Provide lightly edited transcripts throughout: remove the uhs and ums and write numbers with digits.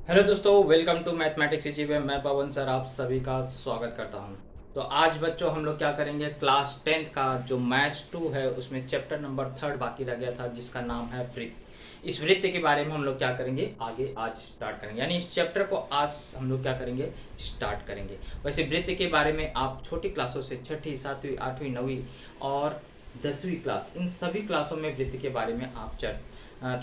Hello दोस्तों, welcome to mathematics जी में मैं पवन सर आप सभी का स्वागत करता हूं। तो आज बच्चों हम लोग क्या करेंगे, क्लास 10th का जो मैथ्स 2 है उसमें चैप्टर नंबर 3 बाकी रह गया था जिसका नाम है वृत्त। इस वृत्त के बारे में हम लोग क्या करेंगे आगे आज स्टार्ट करेंगे, यानी इस चैप्टर को आज हम लोग क्या करेंगे स्टार्ट करेंगे। वैसे वृत्त के बारे में आप छोटी क्लासों से 6ठी 7वीं 8वीं 9वीं और 10वीं क्लास इन सभी क्लासों में वृत्त के बारे में आप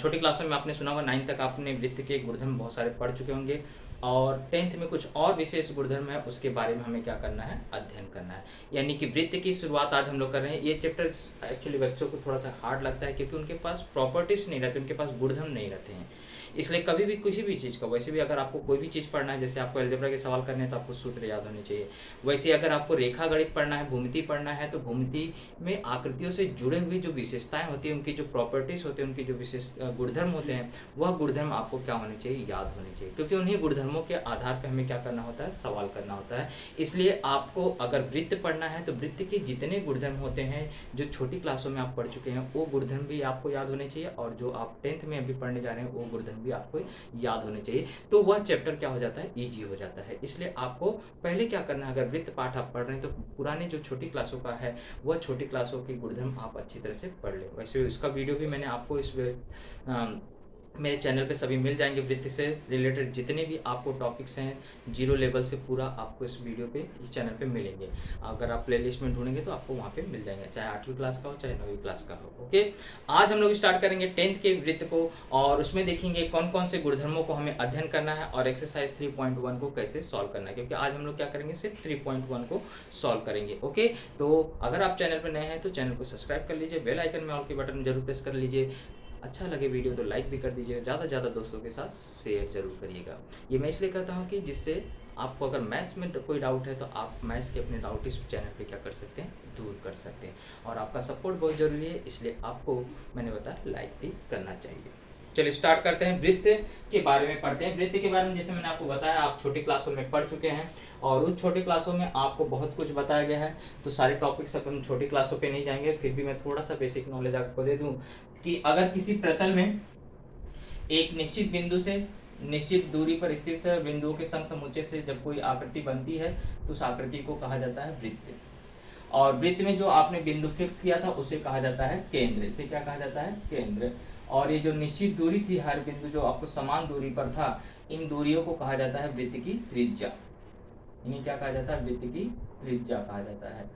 छोटी क्लासों में आपने सुना होगा, 9th तक आपने वृत्त के गुणधर्म बहुत सारे पढ़ चुके होंगे और 10th में कुछ और विशेष गुणधर्म है उसके बारे में हमें क्या करना है, अध्ययन करना है। यानी कि वृत्त की शुरुआत आज हम लोग कर रहे हैं। ये चैप्टर्स एक्चुअली बच्चों को थोड़ा सा हार्ड लगता है क्योंकि उनके पास प्रॉपर्टीज नहीं रहते, उनके पास गुणधर्म नहीं रहते हैं। इसलिए कभी भी किसी भी चीज़ का, वैसे भी अगर आपको कोई भी चीज़ पढ़ना है, जैसे आपको अलजेब्रा के सवाल करने हैं तो आपको सूत्र याद होने चाहिए। वैसे अगर आपको रेखा गणित पढ़ना है, भूमिति पढ़ना है, तो भूमिति में आकृतियों से जुड़े हुए जो विशेषताएं होती हैं, उनकी जो प्रॉपर्टीज होती हैं, उनकी जो विशेष गुणधर्म होते हैं, वह गुणधर्म आपको क्या होने चाहिए, याद होने चाहिए। क्योंकि उन्हीं गुणधर्मों के आधार पर हमें क्या करना होता है, सवाल करना होता है। इसलिए आपको अगर वृत्त पढ़ना है तो वृत्त के जितने गुणधर्म होते हैं जो छोटी क्लासों में आप पढ़ चुके हैं वो गुणधर्म भी आपको याद होने चाहिए, और जो आप 10th में अभी पढ़ने जा रहे हैं वो गुणधर्म भी आपको याद होने चाहिए। तो वह चैप्टर क्या हो जाता है, ईजी हो जाता है। इसलिए आपको पहले क्या करना है, अगर वृत्त पाठ आप पढ़ रहे हैं तो पुराने जो छोटी क्लासों का है वह छोटी क्लासों के गुणधर्म आप अच्छी तरह से पढ़ लें। वैसे इसका वीडियो भी मैंने आपको मेरे चैनल पे सभी मिल जाएंगे। वृत्ति से रिलेटेड जितने भी आपको टॉपिक्स हैं जीरो लेवल से पूरा आपको इस वीडियो पे इस चैनल पे मिलेंगे। अगर आप प्लेलिस्ट में ढूंढेंगे तो आपको वहाँ पे मिल जाएंगे, चाहे 8वीं क्लास का हो चाहे 9वीं क्लास का हो। ओके, आज हम लोग स्टार्ट करेंगे 10th के वृत्त को और उसमें देखेंगे कौन कौन से गुणधर्मों को हमें अध्ययन करना है और एक्सरसाइज 3.1 को कैसे सॉल्व करना है, क्योंकि आज हम लोग क्या करेंगे, सिर्फ 3.1 को सॉल्व करेंगे। ओके, तो अगर आप चैनल पर नए हैं तो चैनल को सब्सक्राइब कर लीजिए, बेल आइकन में ऑल की बटन जरूर प्रेस कर लीजिए। अच्छा लगे वीडियो तो लाइक भी कर दीजिएगा, ज़्यादा से ज़्यादा दोस्तों के साथ शेयर जरूर करिएगा। ये मैं इसलिए कहता हूँ कि जिससे आपको अगर मैथ्स में कोई डाउट है तो आप मैथ्स के अपने डाउट इस चैनल पे क्या कर सकते हैं, दूर कर सकते हैं। और आपका सपोर्ट बहुत ज़रूरी है, इसलिए आपको मैंने बताया लाइक भी करना चाहिए। चलिए स्टार्ट करते हैं, वृत्त के बारे में पढ़ते हैं। वृत्त के बारे में जैसे मैंने आपको बताया आप छोटी क्लासों में पढ़ चुके हैं और उस छोटी क्लासों में आपको बहुत कुछ बताया गया है, तो सारे टॉपिक्स अपन छोटी क्लासों पे नहीं जाएंगे। फिर भी मैं थोड़ा सा बेसिक नॉलेज आपको दे दूं कि अगर किसी प्रतल में एक निश्चित बिंदु से निश्चित दूरी पर स्थित बिंदुओं के संग समुच्चय से जब कोई आकृति बनती है तो उस आकृति को कहा जाता है वृत्त। और वृत्त में जो आपने बिंदु फिक्स किया था उसे कहा जाता है केंद्र। इसे क्या कहा जाता है, केंद्र। और ये जो निश्चित दूरी थी, हर बिंदु जो आपको समान दूरी पर था, इन दूरियों को कहा जाता है वृत्त की त्रिज्या। इन्हें क्या कहा जाता है, वृत्त की त्रिज्या कहा जाता है।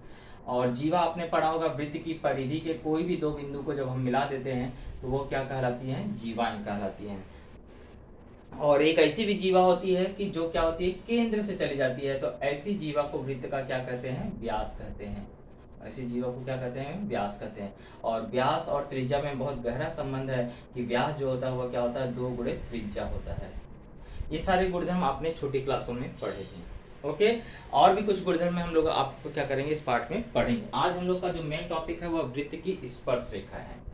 और जीवा आपने पढ़ा होगा, वृत्त की परिधि के कोई भी दो बिंदु को जब हम मिला देते हैं तो वो क्या कहलाती हैं, जीवाएं कहलाती हैं। और एक ऐसी भी जीवा होती है कि जो क्या होती है, केंद्र से चली जाती है, तो ऐसी जीवा को वृत्त का क्या कहते हैं, व्यास कहते हैं। ऐसी जीवा को क्या कहते हैं, व्यास कहते हैं। और व्यास और त्रिज्या में बहुत गहरा संबंध है कि व्यास जो होता है वह क्या होता है, 2 गुणे त्रिज्या होता है। ये सारे गुणधर्म आपने छोटी क्लासों में पढ़े थे। ओके, और भी कुछ गुणधर्म में हम लोग आपको क्या करेंगे, इस पार्ट में पढ़ेंगे। आज हम लोग का जो मेन टॉपिक है वह वृत्त की स्पर्श रेखा है।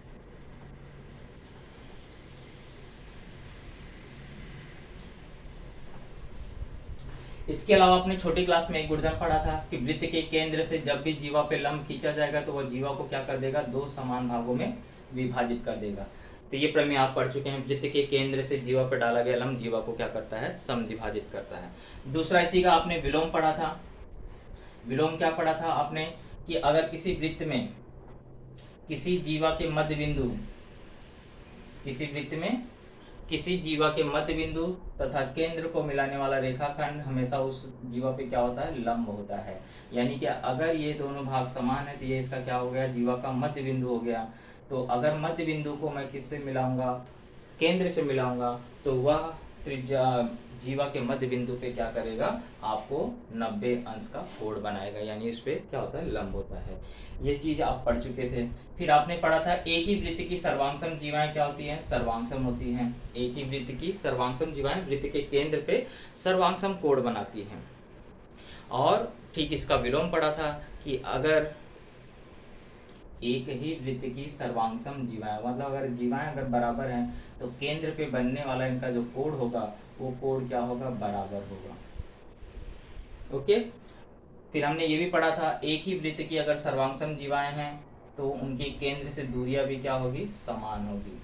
इसके अलावा आपने छोटी क्लास में एक गुणधर्म पढ़ा था कि वृत्त के केंद्र से जब भी जीवा पे लंब खींचा जाएगा तो वह जीवा को क्या कर देगा, 2 समान भागों में विभाजित कर देगा। तो ये प्रमेय आप पढ़ चुके हैं, वृत्त के केंद्र से जीवा पर डाला गया लंब जीवा को क्या करता है, समद्विभाजित करता है। दूसरा इसी का आपने विलोम पढ़ा था। विलोम क्या पढ़ा था आपने, कि अगर किसी वृत्त में किसी जीवा के मध्य बिंदु, किसी वृत्त में किसी जीवा के मध्य बिंदु तथा केंद्र को मिलाने वाला रेखाखंड हमेशा उस जीवा पे क्या होता है, लंब होता है। यानी कि अगर ये दोनों भाग समान है तो ये इसका क्या हो गया, जीवा का मध्य बिंदु हो गया। तो अगर मध्य बिंदु को मैं किससे मिलाऊंगा, केंद्र से मिलाऊंगा, तो वह त्रिज्या जीवा के मध्य बिंदु पे क्या करेगा, आपको 90 अंश का कोण बनाएगा, यानी इस पे क्या होता है, लंब होता है। ये चीज आप पढ़ चुके थे। फिर आपने पढ़ा था एक ही वृत्त की सर्वांगसम जीवाएं क्या होती हैं, सर्वांगसम होती हैं। एक ही वृत्त की सर्वांगसम जीवाएं वृत्त के केंद्र पे सर्वांगसम कोण बनाती हैं। और ठीक इसका विलोम पढ़ा था कि अगर एक ही वृत्त की सर्वांगसम जीवाएं, मतलब अगर जीवाएं अगर बराबर हैं तो केंद्र पे बनने वाला इनका जो कोण होगा वो कोण क्या होगा, बराबर होगा। ओके, फिर हमने ये भी पढ़ा था एक ही वृत्त की अगर सर्वांगसम जीवाएं हैं तो उनके केंद्र से दूरियां भी क्या होगी, समान होगी।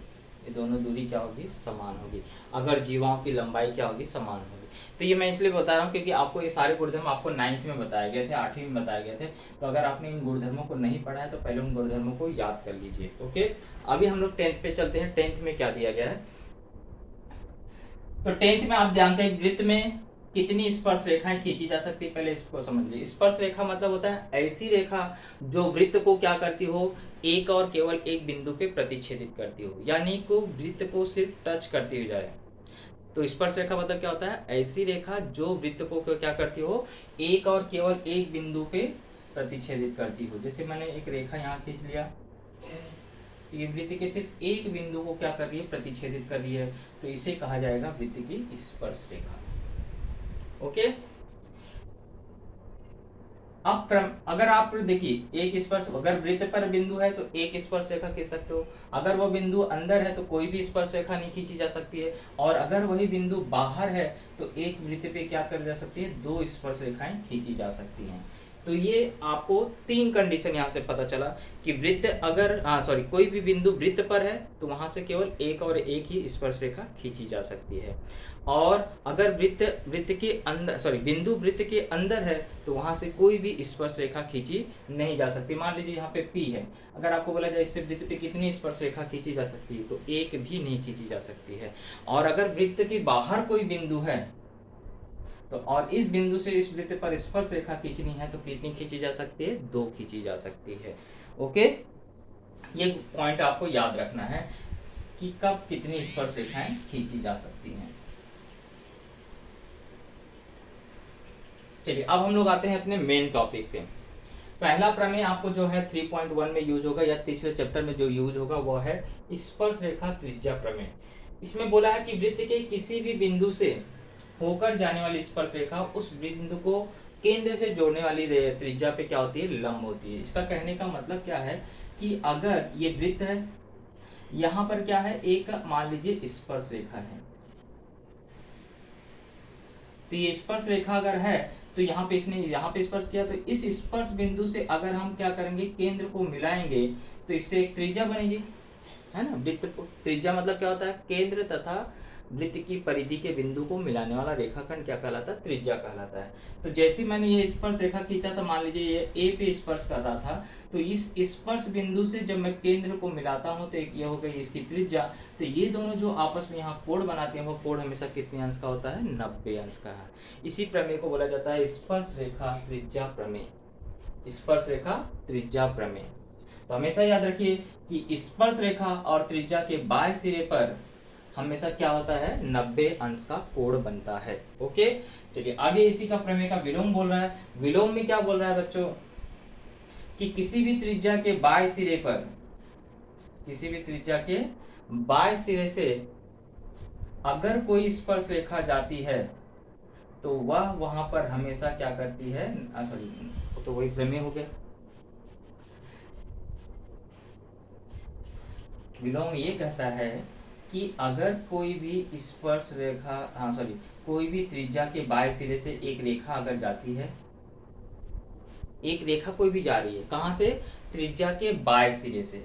ये दोनों दूरी क्या होगी, समान होगी, अगर जीवाओं की लंबाई क्या होगी, समान होगी। तो ये मैं इसलिए बता रहा हूँ क्योंकि आपको ये सारे गुणधर्म आपको 9th में बताए गए थे, 8वीं में बताए गए थे। तो अगर आपने इन गुणधर्मों को नहीं पढ़ा है तो पहले उन गुणधर्मों को याद कर लीजिए। ओके, अभी हम लोग 10th पे चलते हैं। 10th में क्या दिया गया है, तो 10th में आप जानते हैं वृत्त में कितनी स्पर्श रेखाएं खींची जा सकती है। पहले इसको समझ लीजिए। स्पर्श रेखा मतलब होता है ऐसी रेखा जो वृत्त को क्या करती हो, एक और केवल एक बिंदु पे प्रतिच्छेदित करती हो, यानी को वृत्त को सिर्फ टच करती हो जाए। तो स्पर्श रेखा मतलब क्या होता है, ऐसी रेखा जो वृत्त को क्या करती हो, एक और केवल एक बिंदु पे प्रतिच्छेदित करती हो। जैसे मैंने एक रेखा यहाँ खींच लिया, तो ये वृत्त के सिर्फ एक बिंदु को क्या कर रही है, प्रतिच्छेदित कर रही है, तो इसे कहा जाएगा वृत्त की स्पर्श रेखा। ओके, अब अगर आप देखिए एक स्पर्श, अगर वृत्त पर बिंदु है तो एक स्पर्श रेखा खींच सकते हो, अगर वो बिंदु अंदर है तो कोई भी स्पर्श रेखा नहीं खींची जा सकती है, और अगर वही बिंदु बाहर है तो एक वृत्त पे क्या कर जा सकती है, दो स्पर्श रेखाएं खींची जा सकती हैं। तो ये आपको तीन कंडीशन यहाँ से पता चला कि वृत्त अगर कोई भी बिंदु वृत्त पर है तो वहां से केवल एक और एक ही स्पर्श रेखा खींची जा सकती है, और अगर वृत्त के अंदर बिंदु वृत्त के अंदर है तो वहां से कोई भी स्पर्श रेखा खींची नहीं जा सकती। मान लीजिए यहाँ पे P है, अगर आपको बोला जाए इससे वृत्त पे कितनी स्पर्श रेखा खींची जा सकती है, तो एक भी नहीं खींची जा सकती है। और अगर वृत्त के बाहर कोई बिंदु है तो और इस बिंदु से इस वृत्त पर स्पर्श रेखा खींचनी है तो कितनी खींची जा सकती है, दो खींची जा सकती है। ओके, ये पॉइंट आपको याद रखना है कि कब कितनी स्पर्श रेखाएं खींची जा सकती हैं। चलिए अब हम लोग आते हैं अपने मेन टॉपिक पे। पहला प्रमेय आपको जो है 3.1 में यूज होगा, या तीसरे चैप्टर में जो यूज होगा वो है स्पर्श रेखा त्रिज्या प्रमेय। इसमें बोला है कि वृत्त के किसी भी बिंदु से होकर जाने वाली स्पर्श रेखा उस बिंदु को केंद्र से जोड़ने वाली त्रिज्या पे क्या होती है, लंब होती है। इसका कहने का मतलब क्या है कि अगर ये वृत्त है, यहाँ पर क्या है, एक मान लीजिए स्पर्श रेखा है, तो ये स्पर्श रेखा अगर है तो यहाँ पे इसने यहाँ पे स्पर्श किया, तो इस स्पर्श बिंदु से अगर हम क्या करेंगे, केंद्र को मिलाएंगे तो इससे एक त्रिज्या बनेगी, है ना। वृत्त त्रिज्या मतलब क्या होता है, केंद्र तथा वृत्त की परिधि के बिंदु को मिलाने वाला रेखाखंड क्या कहलाता है, त्रिज्या कहलाता है। तो जैसे मैंने ये स्पर्श रेखा खींचा था, मान लीजिए ये ए पे स्पर्श कर रहा था, तो इस स्पर्श बिंदु से जब मैं केंद्र को मिलाता हूँ तो ये हो गई इसकी त्रिज्या। तो ये दोनों जो आपस में यहाँ कोण बनाते हैं वो कोण हमेशा कितने अंश का होता है, 90 अंश का है। इसी प्रमेय को बोला जाता है स्पर्श रेखा त्रिज्या प्रमेय। स्पर्श रेखा त्रिज्या प्रमेय। तो हमेशा याद रखिए कि स्पर्श रेखा और त्रिज्या के बाएं सिरे पर हमेशा क्या होता है, 90 अंश का कोण बनता है। ओके, चलिए आगे इसी का प्रमेय का विलोम बोल रहा है। विलोम में क्या बोल रहा है बच्चों, कि किसी भी त्रिज्या के बाएं सिरे पर, किसी भी त्रिज्या के बाएं सिरे से अगर कोई स्पर्श रेखा जाती है तो वह वहां पर हमेशा क्या करती है, तो वही प्रमेय हो गया। विलोम ये कहता है कि अगर कोई भी स्पर्श रेखा कोई भी त्रिज्या के बाएं सिरे से एक रेखा अगर जाती है, एक रेखा कोई भी जा रही है, कहां से, त्रिज्या के बाएं सिरे से,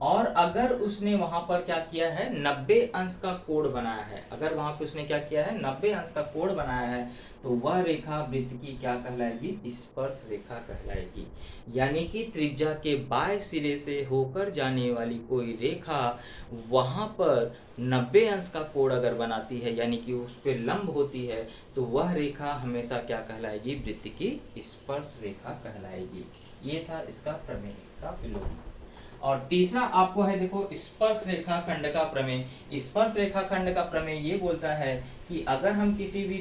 और अगर उसने वहां पर क्या किया है, 90 अंश का कोण बनाया है, अगर वहां पे उसने क्या किया है, 90 अंश का कोण बनाया है, तो वह रेखा वृत्त की क्या कहलाएगी, स्पर्श रेखा कहलाएगी। यानी कि त्रिज्या के बाएं सिरे से होकर जाने वाली कोई रेखा वहां पर 90 अंश का कोण अगर बनाती है, यानी कि उस पर लंब होती है, तो वह रेखा हमेशा क्या कहलाएगी, वृत्त की स्पर्श रेखा कहलाएगी। ये था इसका प्रमेय का विलोम। और तीसरा आपको है देखो स्पर्श रेखा खंड का प्रमेय। स्पर्श रेखा खंड का प्रमेय ये बोलता है कि अगर हम किसी भी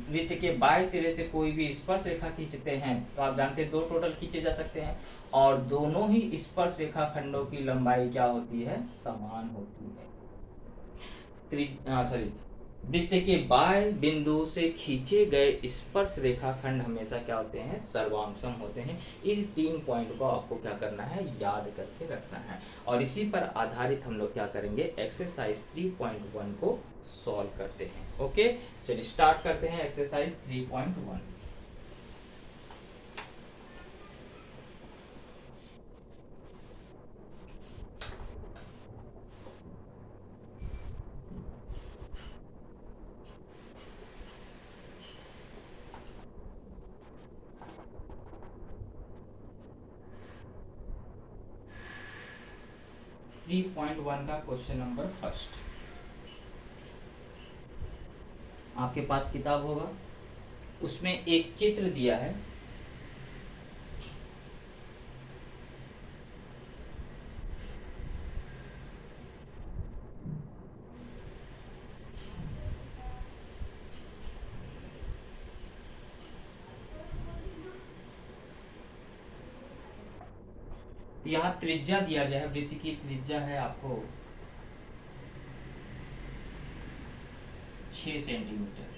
वृत्त के बाएं सिरे से कोई भी स्पर्श रेखा खींचते हैं, तो आप जानते हैं दो टोटल खींचे जा सकते हैं, और दोनों ही स्पर्श रेखा खंडों की लंबाई क्या होती है, समान होती है। वृत्त के बाएं बिंदु से खींचे गए स्पर्श रेखा खंड हमेशा क्या होते हैं, सर्वांगसम होते हैं। इस 3 पॉइंट को आपको क्या करना है, याद करके रखना है, और इसी पर आधारित हम लोग क्या करेंगे, एक्सरसाइज 3.1 को सॉल्व करते हैं। ओके, चलिए स्टार्ट करते हैं एक्सरसाइज 3.1। 3.1 का क्वेश्चन नंबर फर्स्ट। आपके पास किताब होगा, उसमें एक चित्र दिया है। यहाँ त्रिज्या दिया गया है, वृत्त की त्रिज्या है आपको 6 सेंटीमीटर,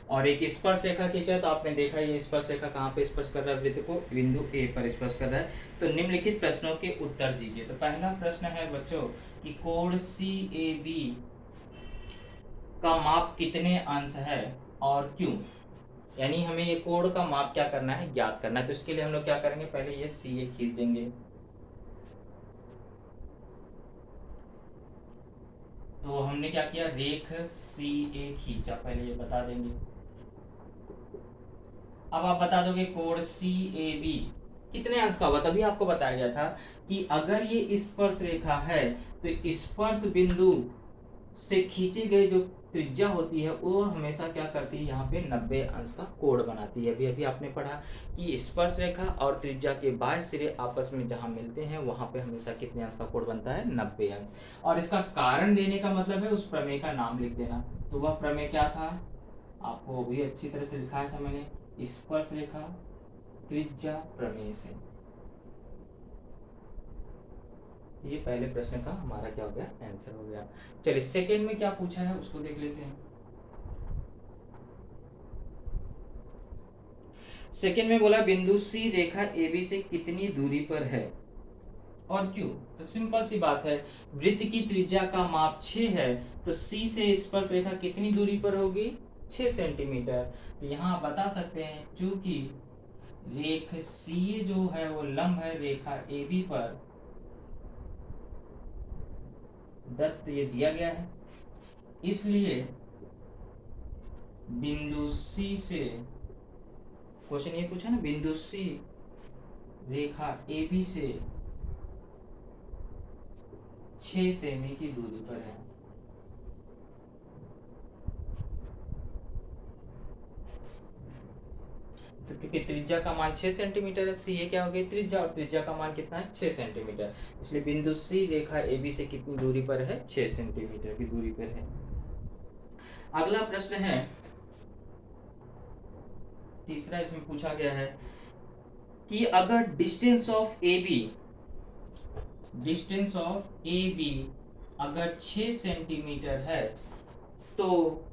और एक स्पर्श रेखा खींचा है। तो आपने देखा ये स्पर्श रेखा कहाँ पे स्पर्श कर रहा है, वृत्त को बिंदु ए पर स्पर्श कर रहा है। तो निम्नलिखित प्रश्नों के उत्तर दीजिए। तो पहला प्रश्न है बच्चों कि कोण सी ए बी का माप कितने अंश है और क्यों। यानी हमें ये कोण का माप क्या करना है, ज्ञात करना है। तो इसके लिए हम लोग क्या करेंगे, पहले ये सी ए खींच देंगे। तो हमने क्या किया, रेख सी ए खींचा, पहले ये बता देंगे। अब आप बता दोगे कोण सी ए बी कितने अंश का होगा। तभी आपको बताया गया था कि अगर ये स्पर्श रेखा है तो स्पर्श बिंदु से खींचे गए जो त्रिज्या होती है वो हमेशा क्या करती है, यहाँ पे 90 अंश का कोण बनाती है। अभी अभी आपने पढ़ा कि स्पर्श रेखा और त्रिज्या के बाह्य सिरे आपस में जहाँ मिलते हैं वहां पे हमेशा कितने अंश का कोण बनता है, 90 अंश। और इसका कारण देने का मतलब है उस प्रमेय का नाम लिख देना। तो वह प्रमेय क्या था, आपको भी अच्छी तरह से लिखाया था मैंने, स्पर्श रेखा त्रिज्या प्रमेय से। ये पहले प्रश्न का हमारा क्या हो गया, आंसर हो गया। चलिए सेकंड में क्या पूछा है उसको देख लेते हैं। सेकंड में बोला बिंदु सी रेखा ए बी से कितनी दूरी पर है और क्यों। तो सिंपल सी बात है, वृत्त की त्रिज्या का माप 6 है, तो सी से स्पर्श रेखा कितनी दूरी पर होगी, 6 सेंटीमीटर। तो यहाँ आप बता सकते हैं चूंकि रेख सी जो है वो लंब है रेखा ए बी पर, दत्त ये दिया गया है, इसलिए बिंदु सी से, क्वेश्चन ये पूछा ना, बिंदु सी रेखा ए बी से 6 सेमी की दूरी पर है। तो क्योंकि त्रिज्या का मान 6 सेंटीमीटर है, सी ए क्या हो गई, त्रिज्या, और त्रिज्या का मान कितना है, 6 सेंटीमीटर। इसलिए बिंदु सी रेखा ए बी से कितनी दूरी पर है, 6 सेंटीमीटर की दूरी पर है। अगला प्रश्न है, तीसरा इसमें पूछा गया है कि अगर distance of A B, distance of A B अगर 6 सेंटीमीटर है तो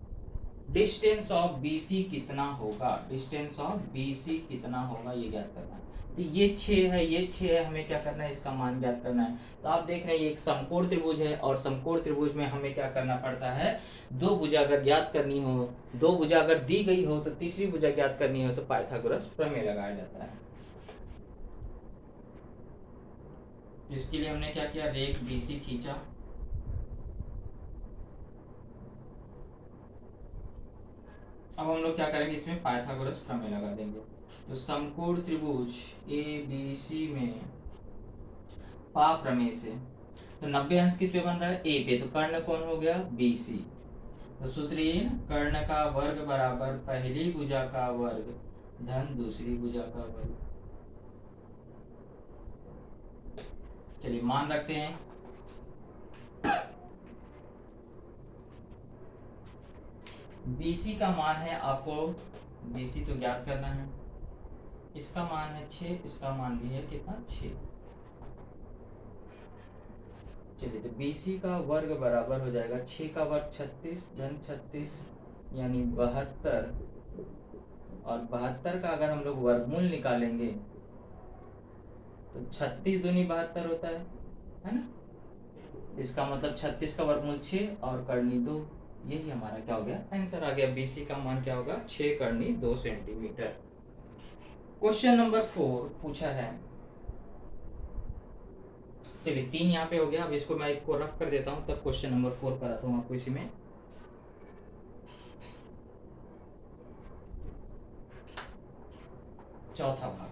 डिस्टेंस ऑफ BC कितना होगा, डिस्टेंस ऑफ BC कितना होगा ये ज्ञात करना है। तो ये 6 है, ये 6 है, हमें क्या करना है, इसका मान ज्ञात करना है। तो आप देख रहे हैं ये एक समकोण त्रिभुज है, और समकोण त्रिभुज में हमें क्या करना पड़ता है, दो भुजा अगर ज्ञात करनी हो, दो भुजा अगर दी गई हो तो तीसरी भुजा ज्ञात करनी हो तो पाइथागोरस प्रमेय लगाया जाता है। जिसके लिए हमने क्या किया, रेख BC खींचा, अब हम लोग क्या करेंगे, इसमें पाइथागोरस प्रमेय लगा देंगे। तो समकोण त्रिभुज ABC में पा प्रमेय से, तो 90 अंश किस पे बन रहा है, ए पे, तो कर्ण कौन हो गया, BC। तो सूत्र ये ना, कर्ण का वर्ग बराबर पहली भुजा का वर्ग धन दूसरी भुजा का वर्ग। चलिए मान रखते हैं, BC का मान है, आपको BC तो ज्ञात करना है, इसका मान है 6, इसका मान भी है कितना, 6। चलिए तो BC का वर्ग बराबर हो जाएगा 6 का वर्ग 36 धन 36 यानी 72, और 72 का अगर हम लोग वर्गमूल निकालेंगे तो 36 दूनी 72 होता है ना। इसका मतलब 36 का वर्गमूल 6 और करनी 2, यही हमारा क्या हो गया, आंसर आ गया। BC का मान क्या होगा, 6 करनी 2 सेंटीमीटर। क्वेश्चन नंबर 4 पूछा है, चलिए 3 यहाँ पे हो गया, अब इसको मैं एक को रफ कर देता हूँ, तब क्वेश्चन नंबर 4 पर आता हूँ आपको। इसी में चौथा भाग,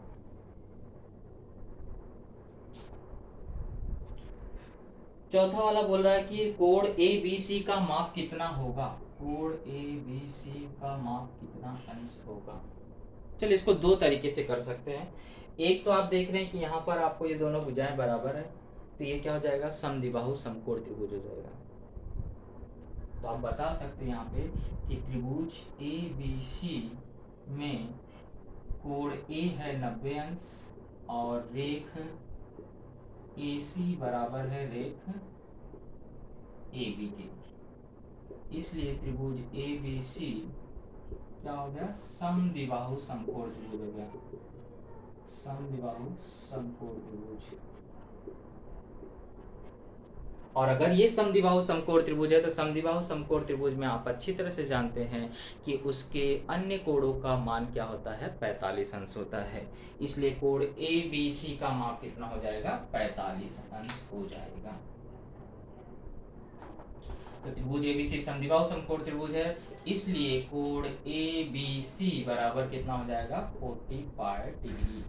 चौथा वाला बोल रहा है कि कोण ए बी सी का माप कितना होगा, कोण ए बी सी का माप कितना अंश होगा। चलिए इसको दो तरीके से कर सकते हैं। एक तो आप देख रहे हैं कि यहाँ पर आपको ये दोनों भुजाएं बराबर है, तो ये क्या हो जाएगा, समद्विबाहु समकोण त्रिभुज हो जाएगा। तो आप बता सकते हैं यहाँ पे कि त्रिभुज ए बी सी में कोण ए है 90 अंश और रेख ए सी बराबर है रेख ए बी के, इसलिए त्रिभुज ए बी सी क्या हो गया, समद्विबाहु समकोण त्रिभुज हो गया, समद्विबाहु समकोण त्रिभुज। और अगर ये समद्विबाहु समकोण त्रिभुज है तो समद्विबाहु समकोण त्रिभुज में आप अच्छी तरह से जानते हैं कि उसके अन्य कोणों का मान क्या होता है, 45 अंश होता है। इसलिए कोण ए बी सी का माप कितना हो जाएगा, 45 अंश हो जाएगा। तो त्रिभुज एबीसी समद्विबाहु समकोण त्रिभुज है, इसलिए कोण ए बी सी बराबर कितना हो जाएगा, 45 डिग्री।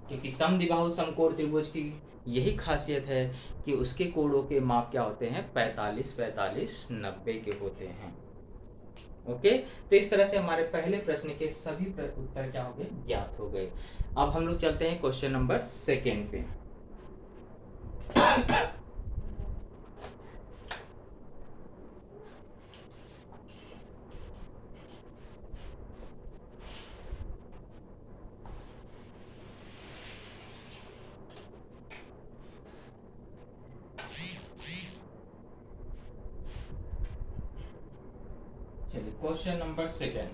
क्योंकि समद्विबाहु समकोण त्रिभुज की यही खासियत है कि उसके कोणों के माप क्या होते हैं, 45 45 90 के होते हैं। ओके, तो इस तरह से हमारे पहले प्रश्न के सभी उत्तर क्या हो गए, ज्ञात हो गए। अब हम लोग चलते हैं क्वेश्चन नंबर 2 पे। चलिए क्वेश्चन नंबर 2,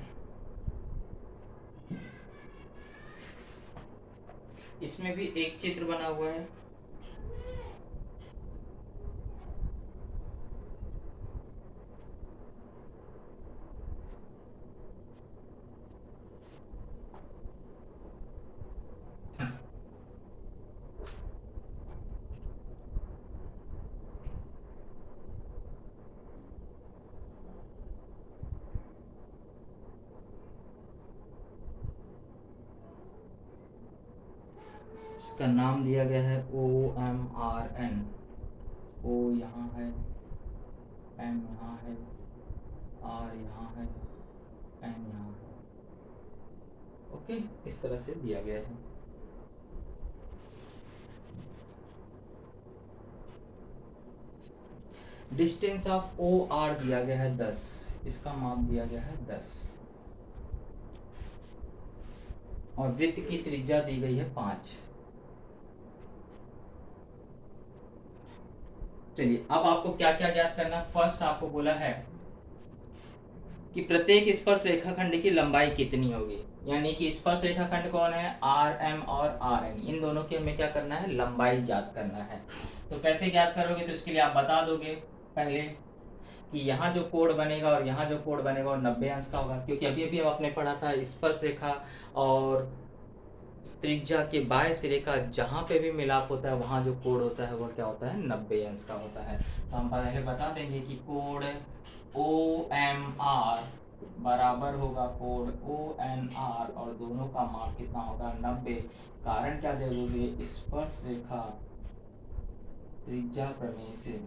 इसमें भी एक चित्र बना हुआ है। इसका नाम दिया गया है OMRN। O यहाँ है, M यहाँ है, R यहाँ है, N यहाँ है। ओके, इस तरह से दिया गया है। डिस्टेंस ऑफ OR दिया गया है 10, इसका माप दिया गया है 10 और वृत्त की त्रिज्या दी गई है 5। चलिए अब आपको क्या क्या ज्ञात करना है। फर्स्ट आपको बोला है कि प्रत्येक स्पर्श रेखाखंड की लंबाई कितनी होगी, यानी कि स्पर्श रेखाखंड कौन है, RM और RN, इन दोनों की हमें क्या करना है, लंबाई ज्ञात करना है। तो कैसे ज्ञात करोगे, तो इसके लिए आप बता दोगे पहले कि यहाँ जो कोण बनेगा और यहाँ जो कोण बनेगा वो 90 अंश का होगा, क्योंकि अभी अभी आपने पढ़ा था स्पर्श रेखा और त्रिज्या के बाएं सिरे का जहाँ पे भी मिलाप होता है वहाँ जो कोण होता है वह क्या होता है, 90 अंश का होता है। तो हम पहले बता देंगे कि कोण OMR बराबर होगा कोण ONR और दोनों का माप कितना होगा, 90। कारण क्या दे दोगे, स्पर्श रेखा त्रिज्या प्रमेय से।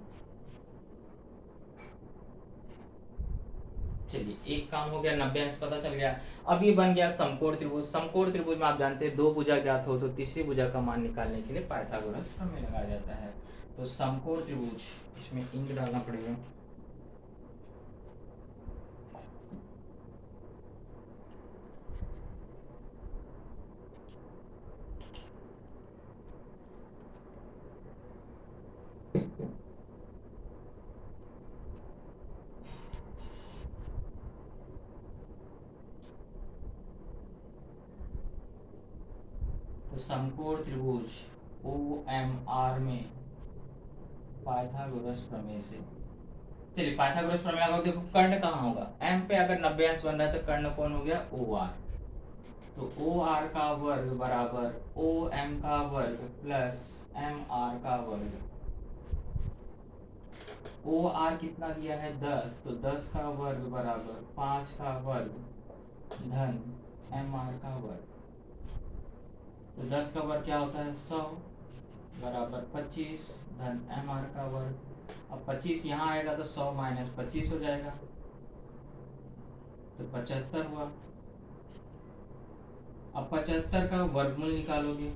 चलिए एक काम हो गया, 90 अंश पता चल गया। अब ये बन गया समकोण त्रिभुज। समकोण त्रिभुज में आप जानते हैं दो भुजा ज्ञात हो तो तीसरी भुजा का मान निकालने के लिए पाइथागोरस प्रमेय लगाया जाता है। तो समकोण त्रिभुज, इसमें इंक डालना पड़ेगा। तो समकोण त्रिभुज OMR में पाइथागोरस प्रमेय से, चलिए पाइथागोरस प्रमेय लगाओ। देखो कर्ण कहाँ होगा, M पे अगर 90 अंश बन रहा है तो कर्ण कौन हो गया, OR। तो OR का वर्ग बराबर OM का वर्ग प्लस MR का वर्ग। OR कितना दिया है 10, तो 10 का वर्ग बराबर 5 का वर्ग धन MR का वर्ग। तो 10 का वर्ग क्या होता है 100 बराबर 25 धन एम आर का वर्ग। अब 25 यहाँ आएगा तो 100 माइनस 25 हो जाएगा, तो 75 हुआ। अब 75 का वर्गमूल निकालोगे,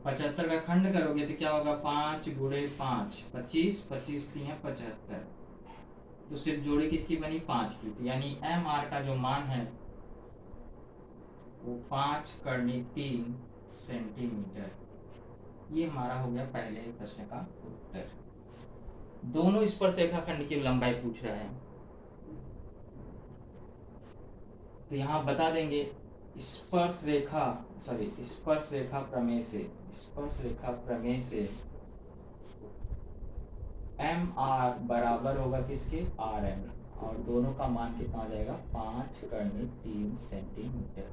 75 का खंड करोगे तो क्या होगा, 5 गुणे 5 25, 25 3 है 75। तो सिर्फ जोड़ी किसकी बनी, 5 की। तो यानी एम आर का जो मान है वो 5 × 3 सेंटीमीटर। ये हमारा हो गया पहले प्रश्न का उत्तर। दोनों स्पर्श रेखाखंड की लंबाई पूछ रहा है, तो यहाँ बता देंगे स्पर्श रेखा प्रमेय से एम आर बराबर होगा किसके, आर एन, और दोनों का मान कितना हो जाएगा, 5 × 3 सेंटीमीटर।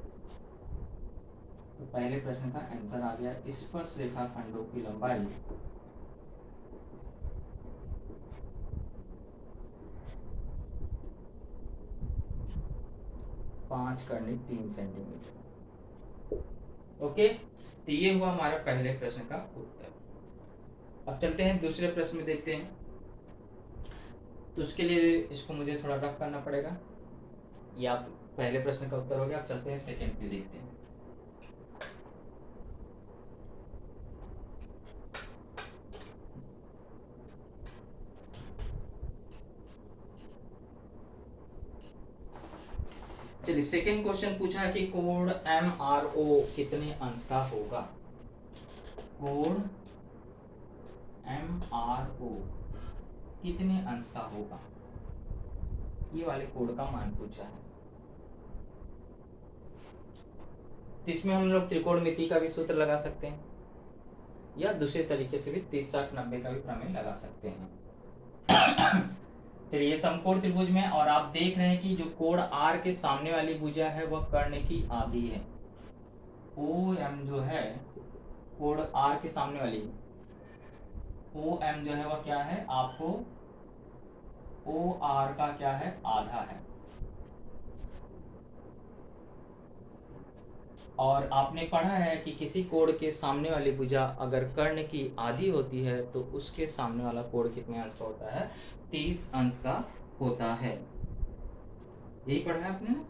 तो पहले प्रश्न का आंसर आ गया, स्पर्श रेखाखंडों की लंबाई 5 × 3 सेंटीमीटर। ओके, तो ये हुआ हमारा पहले प्रश्न का उत्तर। अब चलते हैं दूसरे प्रश्न में, देखते हैं। तो उसके लिए इसको मुझे थोड़ा रफ करना पड़ेगा। ये आप पहले प्रश्न का उत्तर हो गया। अब चलते हैं सेकंड पे, देखते हैं। चलिए, सेकंड क्वेश्चन पूछा है कि कोण एम आर ओ कितने अंश का होगा। कोण एम आर ओ कितने अंश का होगा, ये वाले कोण का मान पूछा है। तो इसमें हम लोग त्रिकोणमिति का भी सूत्र लगा सकते हैं, या दूसरे तरीके से भी 30 60 90 का भी प्रमेय लगा सकते हैं। चलिए, ये समकोण त्रिभुज में, और आप देख रहे हैं कि जो कोण आर के सामने वाली भुजा है वह कर्ण की आधी है। ओ एम जो है, कोण आर के सामने वाली ओ एम जो है वह क्या है, आपको ओ आर का क्या है, आधा है। और आपने पढ़ा है कि किसी कोण के सामने वाली भुजा अगर कर्ण की आधी होती है तो उसके सामने वाला कोण कितने अंश का होता है, 30 अंश का होता है। यही पढ़ा है आपने ना।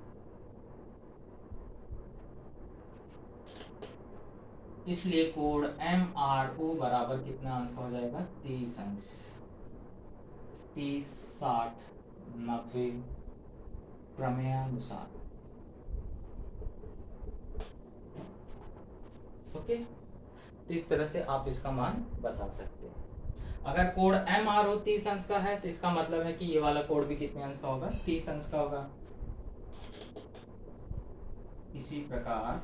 इसलिए कोण एम आर ओ बराबर कितना अंश का हो जाएगा, 30 अंश। 30 60 90 प्रमेयानुसार। ओके, तो इस तरह से आप इसका मान बता सकते हैं। अगर कोण एम आर ओ 30 अंश का है तो इसका मतलब है कि ये वाला कोण भी कितने अंश का होगा, 30 अंश का होगा। इसी प्रकार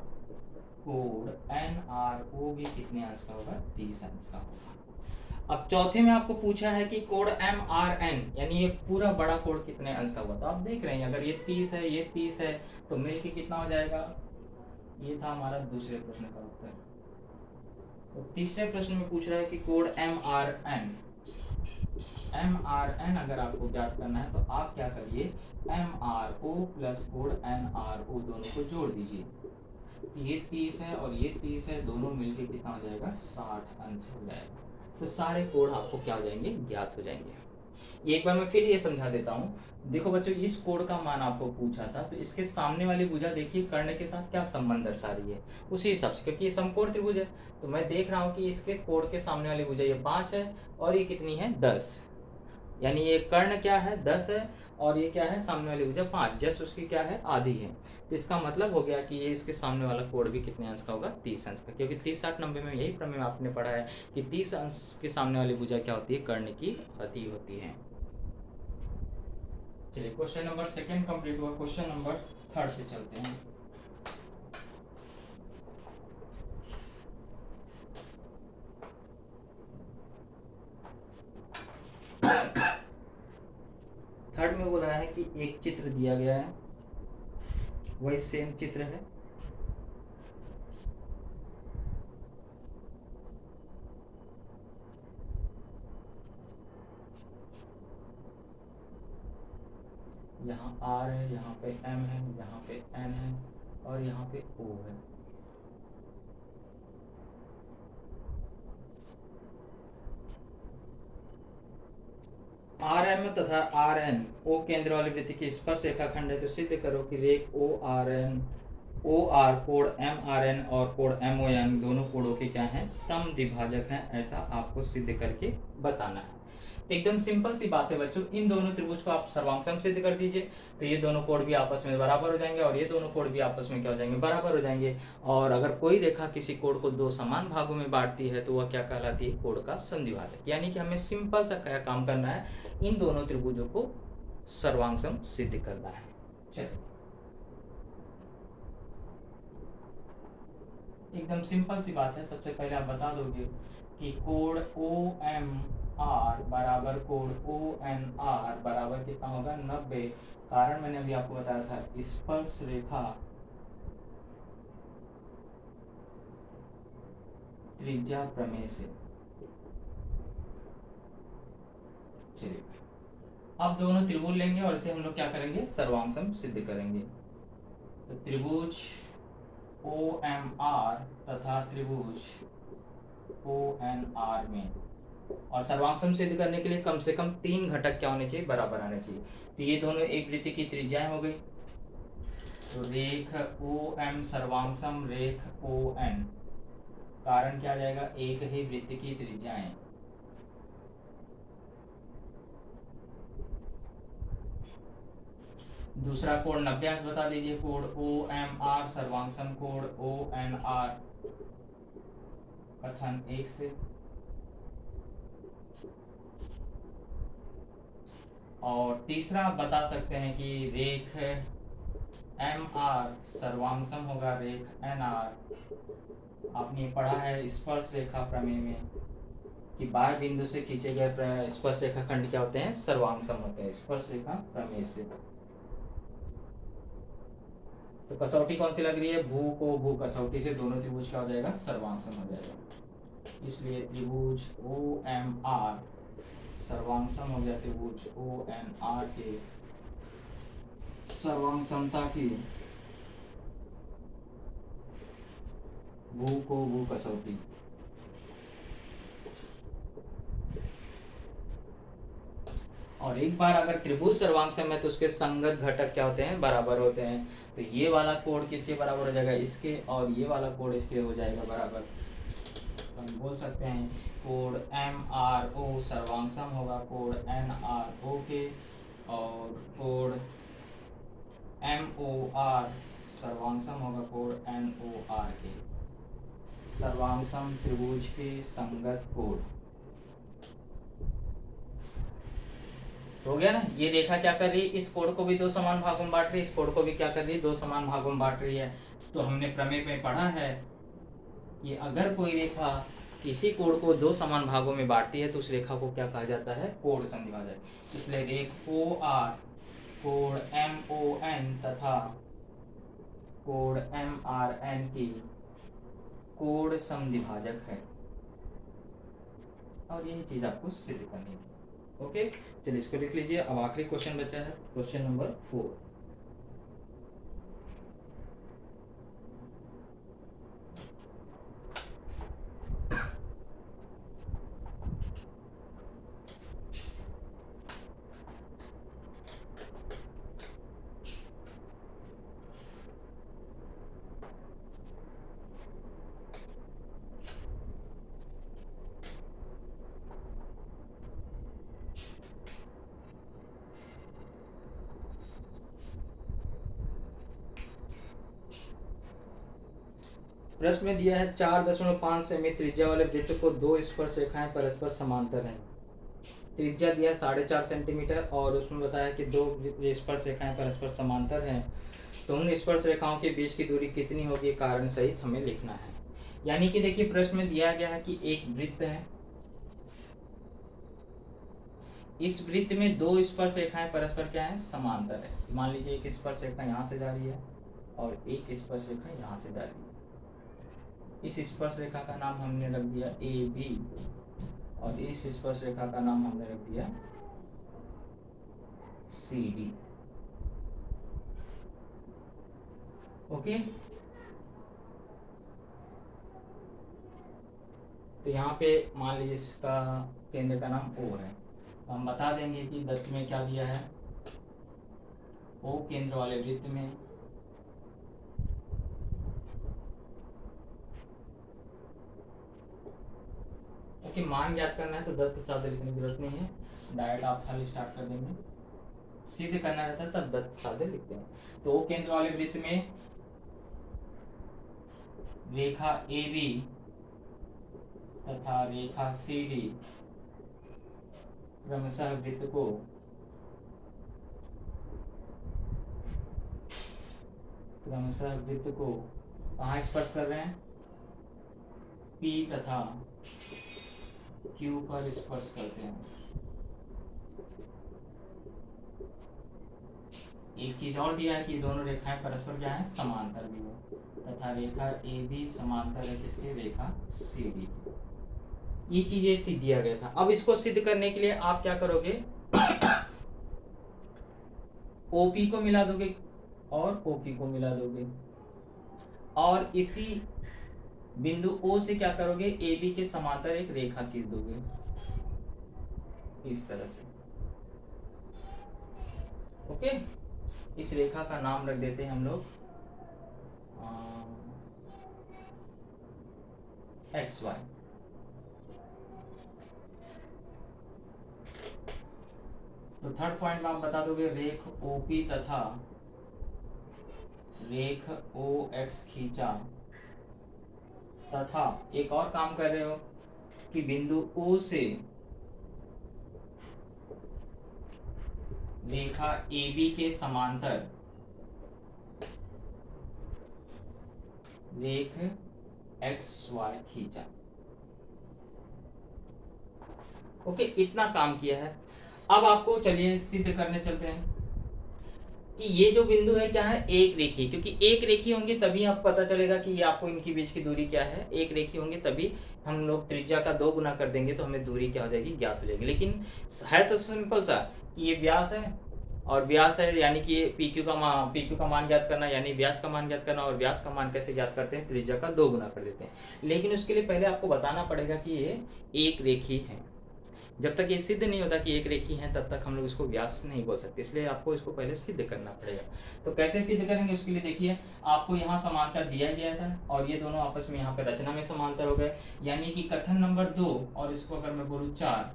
कोण एन आर ओ भी कितने अंश का होगा, 30 अंश का होगा। अब चौथे में आपको पूछा है कि कोण एम आर एन, यानी ये पूरा बड़ा कोण कितने अंश का हुआ। तो आप देख रहे हैं अगर ये 30 है, ये 30 है, तो मिलके कितना हो जाएगा। ये था हमारा दूसरे प्रश्न का उत्तर। तो तीसरे प्रश्न में पूछ रहा है कि कोण एम आर एन, अगर आपको ज्ञात करना है तो आप क्या करिए, एम आर ओ प्लस कोण एन आर ओ दोनों को जोड़ दीजिए। तो ये 30 है और ये 30 है, दोनों मिलके कितना हो जाएगा, 60 अंश हो जाएगा। तो सारे कोण आपको क्या हो जाएंगे, ज्ञात हो जाएंगे। एक बार मैं फिर ये समझा देता हूँ। देखो बच्चों, इस कोण का मान आपको पूछा था, तो इसके सामने वाली भुजा देखिए कर्ण के साथ क्या संबंध दर्शा रही है, उसी हिसाब से, क्योंकि ये समकोण त्रिभुज है। तो मैं देख रहा हूँ कि इसके कोण के सामने वाली भुजा ये 5 है, और ये कितनी है, 10। यानी ये कर्ण क्या है, 10 है, और ये क्या है, सामने वाली भुजा 5, जस्ट उसकी क्या है, आधी है। तो इसका मतलब हो गया कि ये इसके सामने वाला कोण भी कितने अंश का होगा, 30 अंश का, क्योंकि 30 60 90 में यही प्रमेय आपने पढ़ा है कि 30 अंश के सामने वाली भुजा क्या होती है, कर्ण की आधी होती है। चलिए, क्वेश्चन नंबर सेकंड कंप्लीट हुआ। क्वेश्चन नंबर थर्ड पे चलते हैं। थर्ड में बोला है कि एक चित्र दिया गया है, वही सेम चित्र है। यहाँ R है, यहाँ पे M है, यहाँ पे N है, और यहाँ पे O है। आर एम तथा आर एन ओ केंद्र वाली वृत्त की स्पर्श रेखाखंड है, तो सिद्ध करो कि रेख O R N O R कोण एम आर एन और कोण एम ओ एन दोनों कोणों के क्या हैं, समद्विभाजक हैं। ऐसा आपको सिद्ध करके बताना है। तो एकदम सिंपल सी बात है बच्चों, इन दोनों त्रिभुज को आप सर्वांग सिद्ध कर दीजिए, तो ये दोनों कोण भी आपस में बराबर हो जाएंगे और ये दोनों कोण भी आपस में क्या हो जाएंगे, बराबर हो जाएंगे। और अगर कोई रेखा किसी कोण को दो समान भागों में बांटती है तो वह क्या कहलाती है, कोण का संधिभाजक। यानी कि हमें सिंपल सा क्या काम करना है, इन दोनों त्रिभुजों को सर्वांग सिद्ध करना है। चलिए एकदम सिंपल सी बात है। सबसे पहले आप बता दोगे कि कोण ओ एम आर बराबर कोण ओ एन आर बराबर कितना होगा, 90। कारण मैंने अभी आपको बताया था, स्पर्श रेखा त्रिज्या प्रमेय से। चलिए अब दोनों त्रिभुज लेंगे और इसे हम लोग क्या करेंगे, सर्वांग सिद्ध करेंगे। तो त्रिभुज ओ एम आर तथा त्रिभुज ओ एन आर में, और सर्वांग सिद्ध करने के लिए कम से कम 3 घटक क्या होने चाहिए, बराबर आने चाहिए। तो ये दोनों एक वृत्त की त्रिज्याएं हो गई, तो रेख ओ एम सर्वांग रेख ओ एन, कारण क्या आ जाएगा, एक ही वृत्त की त्रिज्याएं। दूसरा कोण 90 अंश बता दीजिए, कोण ओ एम आर सर्वांग कोण ओ एन आर कथन 1 से। और तीसरा आप बता सकते हैं कि रेख एम आर सर्वांग होगा रेख एन आर। आपने पढ़ा है स्पर्श रेखा प्रमेय में कि बाह्य बिंदु से खींचे गए स्पर्श रेखा खंड क्या होते हैं, सर्वांग होते हैं, स्पर्श रेखा प्रमेय से। तो कसौटी कौन सी लग रही है, भू को भू कसौटी से दोनों त्रिभुज क्या हो जाएगा, सर्वांग हो जाएगा। इसलिए त्रिभुज ओ एम आर सर्वांग हो गया त्रिभुज ओ एन आर के सर्वांग समता की भू को भू कसौटी। और एक बार अगर त्रिभुज सर्वांग सम है तो उसके संगत घटक क्या होते हैं, बराबर होते हैं। तो ये वाला कोण किसके बराबर हो जाएगा, इसके, और ये वाला कोण इसके हो जाएगा बराबर। तो हम बोल सकते हैं कोण एम आर ओ सर्वांग सम होगा कोण एन आर ओ के, और कोण एम ओ आर सर्वांग सम होगा कोण एन ओ आर के। सर्वांग सम त्रिभुज के संगत कोण हो गया ना। ये रेखा क्या कर रही है, इस कोण को भी दो समान भागों में बांट रही है, इस कोण को भी क्या कर रही है, दो समान भागों में बांट रही है। तो हमने प्रमेय में पढ़ा है कि अगर कोई रेखा किसी कोण को दो समान भागों में बांटती है तो उस रेखा को क्या कहा जाता है, कोण संधिभाजक। इसलिए रेख ओ आर कोण एम ओ एन तथा कोण एम आर एन की कोण संधिभाजक है, और यही चीज आपको सिद्ध करनी है। ओके चलिए इसको लिख लीजिए। अब आखिरी क्वेश्चन बचा है, क्वेश्चन नंबर 4। प्रश्न में दिया है 4.5 सेमी त्रिज्या वाले वृत्त को दो स्पर्श रेखाएं परस्पर समांतर हैं। त्रिज्या दिया 4.5 सेंटीमीटर और उसमें बताया कि दो स्पर्श रेखाएं परस्पर समांतर हैं, तो उन स्पर्श रेखाओं के बीच की दूरी कितनी होगी, कारण सहित हमें लिखना है। यानी कि देखिए प्रश्न में दिया गया है कि एक वृत्त है, इस वृत्त में दो स्पर्श रेखाएं परस्पर क्या है, समांतर है। मान लीजिए एक स्पर्श रेखा यहाँ से जा रही है और एक स्पर्श रेखा यहाँ से जा रही है। इस स्पर्श रेखा का नाम हमने रख दिया ए बी, और इस स्पर्श रेखा का नाम हमने रख दिया सी डी। ओके तो यहाँ पे मान लीजिए इसका केंद्र का नाम ओ है हम बता देंगे कि दत्त में क्या दिया है, ओ केंद्र वाले वृत्त में ओके मान ज्ञात करना है तो दत्त साधे लिखने की जरूरत नहीं है, डायरेक्ट आप खाली स्टार्ट कर देंगे। सिद्ध करना रहता है तब दत्त साधे लिखते हैं। तो ओ केंद्र वाले वृत्त में रेखा ए बी तथा रेखा सी डी क्रमशः वृत्त को कहाँ स्पर्श कर रहे हैं, P तथा Q पर स्पर्श करते हैं। एक चीज और दिया है कि दोनों रेखाएं परस्पर क्या है, समांतर भी है तथा रेखा ए बी समांतर है किसके, रेखा सी डी। ये चीजें दिया गया था। अब इसको सिद्ध करने के लिए आप क्या करोगे, ओपी को मिला दोगे और ओपी को मिला दोगे और इसी बिंदु ओ से क्या करोगे, ए बी के समांतर एक रेखा खींच दोगे इस तरह से। ओके, इस रेखा का नाम रख देते हैं हम लोग एक्स वाई। तो थर्ड पॉइंट में आप बता दोगे रेख ओपी तथा रेख ओ एक्स खींचा तथा एक और काम कर रहे हो कि बिंदु ओ से रेखा ए बी के समांतर रेख एक्स वाई खींचा। ओके, इतना काम किया है। अब आपको चलिए सिद्ध करने चलते हैं कि ये जो बिंदु है क्या है, एक रेखी, क्योंकि एक रेखी होंगे तभी आप पता चलेगा कि ये आपको इनके बीच की दूरी क्या है। एक रेखी होंगे तभी हम लोग त्रिज्या का 2 गुना कर देंगे तो हमें दूरी क्या हो जाएगी, ज्ञात हो जाएगी। लेकिन है तो सिंपल सा कि ये व्यास है और व्यास है, यानी कि पी क्यू का मान ज्ञात करना, यानी व्यास का मान ज्ञात करना। और व्यास का मान कैसे ज्ञात करते हैं, त्रिज्या का 2 गुना कर देते हैं। लेकिन उसके लिए पहले आपको बताना पड़ेगा कि ये एक रेखी है। जब तक ये सिद्ध नहीं होता कि एक रेखी है तब तक हम लोग इसको व्यास नहीं बोल सकते, इसलिए आपको इसको पहले सिद्ध करना पड़ेगा। तो कैसे सिद्ध करेंगे, उसके लिए देखिए आपको यहाँ समांतर दिया गया था और ये दोनों आपस में यहाँ पे रचना में समांतर हो गए, यानी कि कथन नंबर 2 और इसको अगर मैं बोलूँ 4,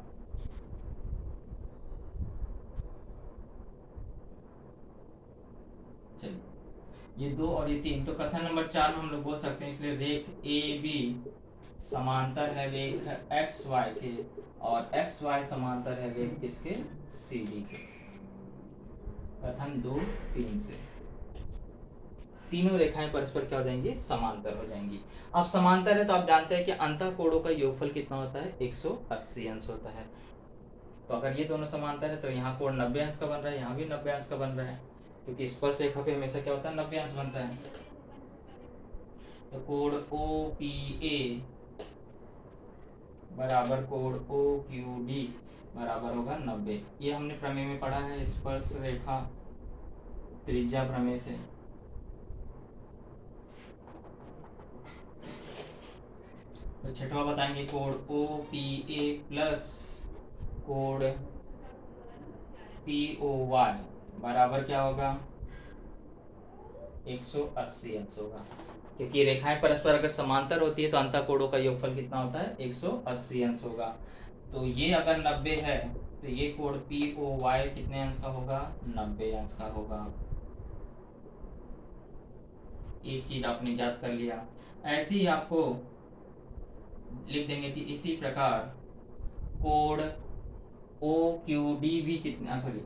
चलिए ये 2 और ये 3, तो कथन नंबर 4 में हम लोग बोल सकते हैं, इसलिए रेख ए बी समांतर है रेख एक्स वाई के और एक्स वाई समांतर है रेख किसके, सी डी के। कथन 2, 3 से तीनों रेखाएं परस्पर क्या हो जाएंगी, समांतर हो जाएंगी। अब समांतर है तो आप जानते हैं कि अंतः कोणों का योगफल कितना होता है, 180 अंश होता है। तो अगर ये दोनों समांतर है तो यहाँ कोण 90 अंश का बन रहा है, यहाँ भी 90 अंश का बन रहा है, क्योंकि स्पर्श रेखा पे हमेशा क्या होता है, 90 अंश बनता है। तो कोण ओ पी ए बराबर कोण ओ क्यू डी बराबर होगा 90। ये हमने प्रमेय में पढ़ा है, स्पर्श रेखा त्रिज्या प्रमेय से। तो छठवा बताएंगे कोण ओ पी ए प्लस कोण पी ओ वाई बराबर क्या होगा, 180 अंश होगा। क्योंकि रेखाएं परस्पर अगर समांतर होती है तो अंतः कोणों का योगफल कितना होता है, 180 अंश होगा। तो ये अगर 90 है तो ये कोण पी ओ वाई कितने अंश का होगा, 90 अंश का होगा। एक चीज आपने ज्ञात कर लिया। ऐसे ही आपको लिख देंगे कि इसी प्रकार कोण ओ क्यू डी भी कितने, सॉरी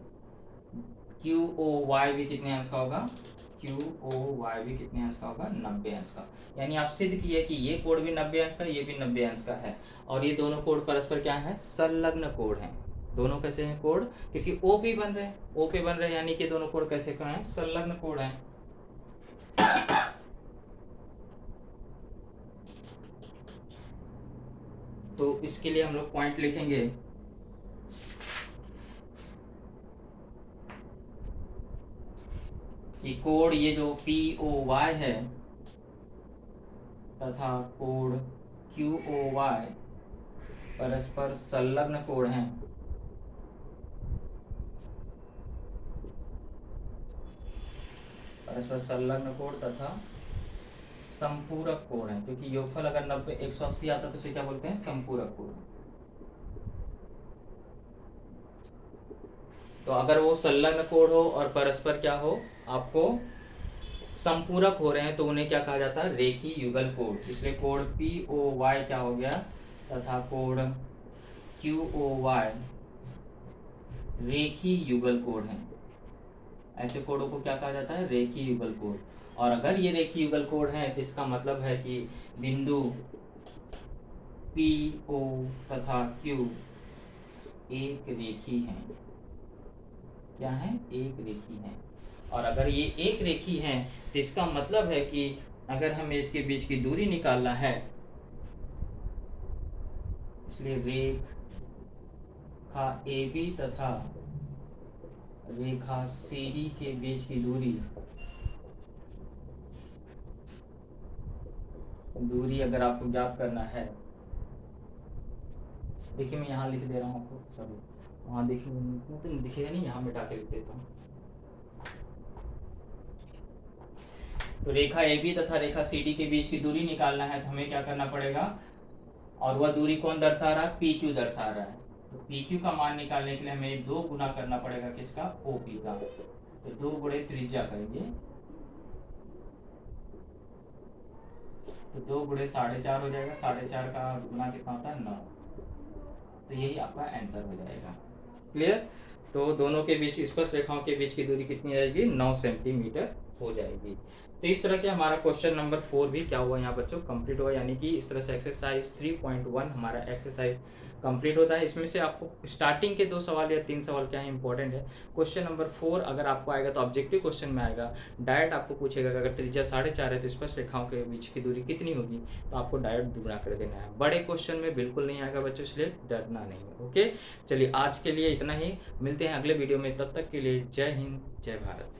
क्यू ओ वाई भी कितने अंश का होगा, क्यू ओ वाई भी कितने अंश का होगा, 90 अंश का। यानी आप सिद्ध किए कि ये कोण भी 90 अंश का, ये भी 90 अंश का है और ये दोनों कोण परस्पर क्या है, संलग्न कोण है। दोनों कैसे हैं कोण, क्योंकि ओ पे बन रहे हैं, ओ पे बन रहे हैं, यानी कि दोनों कोण कैसे हैं, संलग्न कोण है। तो इसके लिए हम लोग पॉइंट लिखेंगे कि कोण ये जो पी ओ वाई है तथा कोण क्यू ओ वाई परस्पर संलग्न कोण हैं परस्पर संलग्न कोण तथा संपूरक कोण है, क्योंकि योगफल अगर 90 180 आता तो उसे क्या बोलते हैं, संपूरक कोण। तो अगर वो संलग्न कोण हो और परस्पर क्या हो, आपको संपूरक हो रहे हैं, तो उन्हें क्या कहा जाता है, रेखीय युगल कोण। इसलिए कोण POY क्या हो गया, तथा कोण QOY रेखीय युगल कोण है। ऐसे कोणों को क्या कहा जाता है, रेखीय युगल कोण। और अगर ये रेखीय युगल कोण है तो इसका मतलब है कि बिंदु PO तथा Q एक रेखी है। क्या है, एक रेखी है। और अगर ये एक रेखी है तो इसका मतलब है कि अगर हमें इसके बीच की दूरी निकालना है, इसलिए रेखा AB तथा रेखा CD के बीच की दूरी अगर आपको ज्ञात करना है, देखिए मैं यहाँ लिख दे रहा हूँ आपको, चलो वहाँ देखिए तो दिखेगा नहीं, यहाँ मिटा के लिख देता हूँ। तो रेखा AB तथा रेखा CD के बीच की दूरी निकालना है, तो हमें क्या करना पड़ेगा, और वह दूरी कौन दर्शा रहा है, PQ दर्शा रहा है। तो PQ का मान निकालने के लिए हमें 2 गुना करना पड़ेगा, किसका, OP का। तो 2 गुणे त्रिज्या करेंगे, तो 2 गुणे 4.5 हो जाएगा, 4.5 का गुना कितना होता है, 9। तो यही आपका आंसर हो जाएगा। क्लियर। तो दोनों के बीच, स्पर्श रेखाओं के बीच की दूरी कितनी आएगी, 9 सेंटीमीटर हो जाएगी। तो इस तरह से हमारा क्वेश्चन नंबर 4 भी क्या हुआ यहाँ बच्चों, कंप्लीट हुआ। यानी कि इस तरह से एक्सरसाइज 3.1 हमारा एक्सरसाइज कंप्लीट होता है। इसमें से आपको स्टार्टिंग के 2 सवाल या 3 सवाल क्या है इंपॉर्टेंट है। क्वेश्चन नंबर 4 अगर आपको आएगा तो ऑब्जेक्टिव क्वेश्चन में आएगा, डायरेक्ट आपको पूछेगा कि अगर त्रिज्या 4.5 है तो स्पर्श रेखाओं के बीच की दूरी कितनी होगी, तो आपको डायरेक्ट दुगना कर देना है। बड़े क्वेश्चन में बिल्कुल नहीं आएगा बच्चों, इसलिए डरना नहीं। ओके, चलिए आज के लिए इतना ही, मिलते हैं अगले वीडियो में, तब तक के लिए जय हिंद जय भारत।